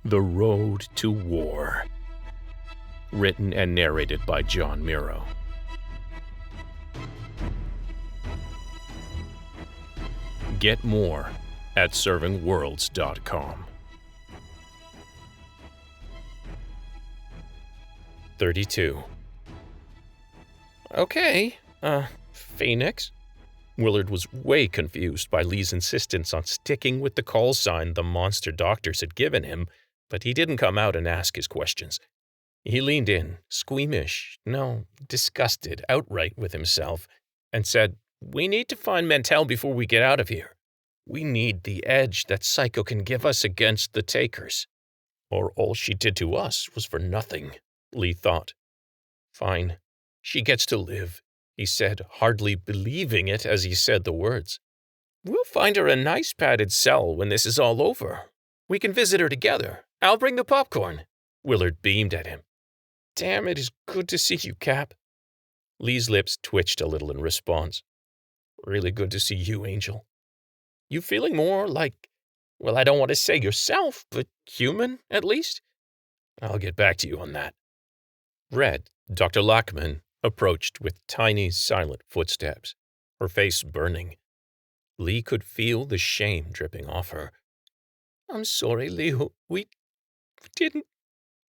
The Road to War. Written and narrated by John Miro. Get more at servingworlds.com. 32. Okay, Phoenix? Willard was way confused by Lee's insistence on sticking with the call sign the monster doctors had given him, but he didn't come out and ask his questions. He leaned in, squeamish, no, disgusted outright with himself, and said, "We need to find Mantell before we get out of here. We need the edge that Psycho can give us against the Takers. Or all she did to us was for nothing," Lee thought. "Fine, she gets to live," he said, hardly believing it as he said the words. "We'll find her a nice padded cell when this is all over. We can visit her together. I'll bring the popcorn." Willard beamed at him. "Damn, it is good to see you, Cap." Lee's lips twitched a little in response. "Really good to see you, Angel. You feeling more like, well, I don't want to say yourself, but human, at least? I'll get back to you on that." Red, Dr. Lachman, approached with tiny, silent footsteps, her face burning. Lee could feel the shame dripping off her. "I'm sorry, Lee. We didn't—"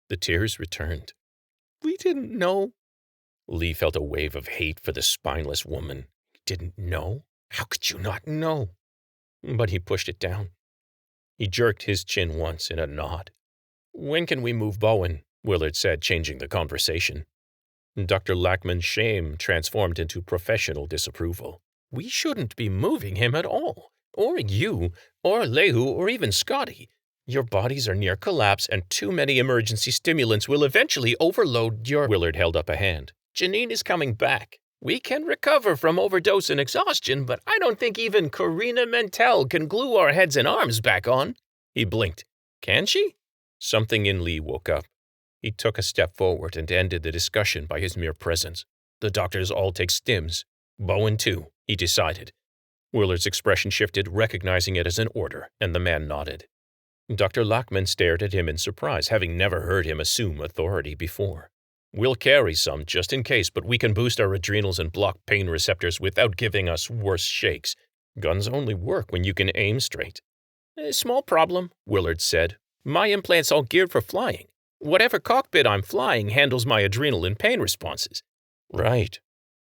The tears returned. "We didn't know." Lee felt a wave of hate for the spineless woman. "Didn't know? How could you not know?" But he pushed it down. He jerked his chin once in a nod. "When can we move Bowen?" Willard said, changing the conversation. Dr. Lachman's shame transformed into professional disapproval. "We shouldn't be moving him at all. Or you, or Lehu, or even Scotty. Your bodies are near collapse, and too many emergency stimulants will eventually overload your—" Willard held up a hand. "Janine is coming back. We can recover from overdose and exhaustion, but I don't think even Corina Mantell can glue our heads and arms back on." He blinked. "Can she?" Something in Lee woke up. He took a step forward and ended the discussion by his mere presence. "The doctors all take stims. Bowen too," he decided. Willard's expression shifted, recognizing it as an order, and the man nodded. Dr. Lachman stared at him in surprise, having never heard him assume authority before. "We'll carry some just in case, but we can boost our adrenals and block pain receptors without giving us worse shakes. Guns only work when you can aim straight." "Small problem," Willard said. "My implant's all geared for flying. Whatever cockpit I'm flying handles my adrenal and pain responses." "Right.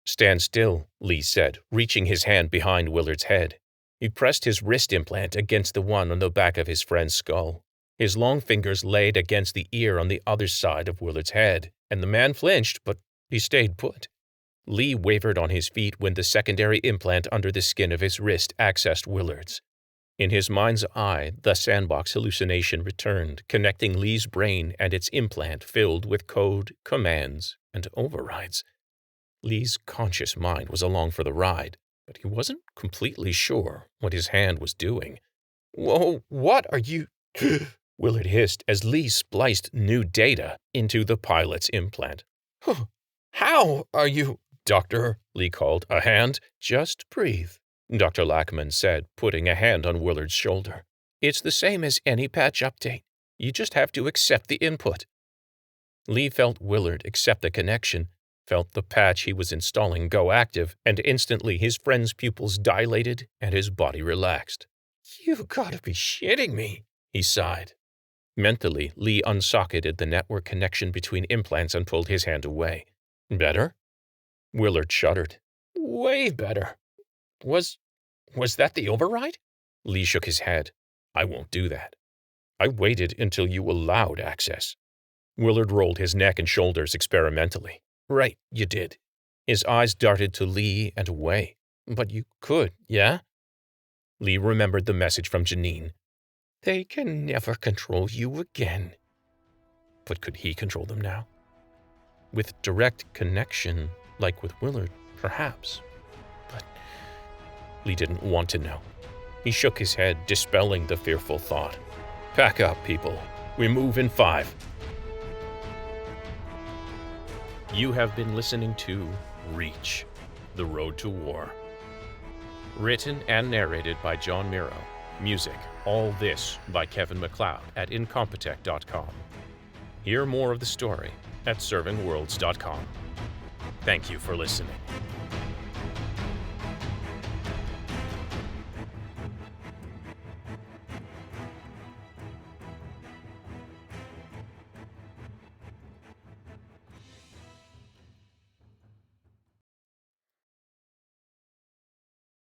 Stand still," Lee said, reaching his hand behind Willard's head. He pressed his wrist implant against the one on the back of his friend's skull. His long fingers laid against the ear on the other side of Willard's head, and the man flinched, but he stayed put. Lee wavered on his feet when the secondary implant under the skin of his wrist accessed Willard's. In his mind's eye, the sandbox hallucination returned, connecting Lee's brain and its implant filled with code, commands, and overrides. Lee's conscious mind was along for the ride, but he wasn't completely sure what his hand was doing. "Whoa, what are you—" Willard hissed as Lee spliced new data into the pilot's implant. "How are you—" "Doctor," Lee called. "A hand?" "Just breathe," Dr. Lachman said, putting a hand on Willard's shoulder. "It's the same as any patch update. You just have to accept the input." Lee felt Willard accept the connection, felt the patch he was installing go active, and instantly his friend's pupils dilated and his body relaxed. "You gotta be shitting me," he sighed. Mentally, Lee unsocketed the network connection between implants and pulled his hand away. "Better?" Willard shuddered. "Way better. Was that the override?" Lee shook his head. "I won't do that. I waited until you allowed access." Willard rolled his neck and shoulders experimentally. "Right, you did." His eyes darted to Lee and away. "But you could, yeah?" Lee remembered the message from Janine. "They can never control you again." But could he control them now? With direct connection, like with Willard, perhaps. But Lee didn't want to know. He shook his head, dispelling the fearful thought. "Pack up, people. We move in 5. You have been listening to Reach, The Road to War. Written and narrated by John Miro. Music, All This by Kevin MacLeod at Incompetech.com. Hear more of the story at servingworlds.com. Thank you for listening.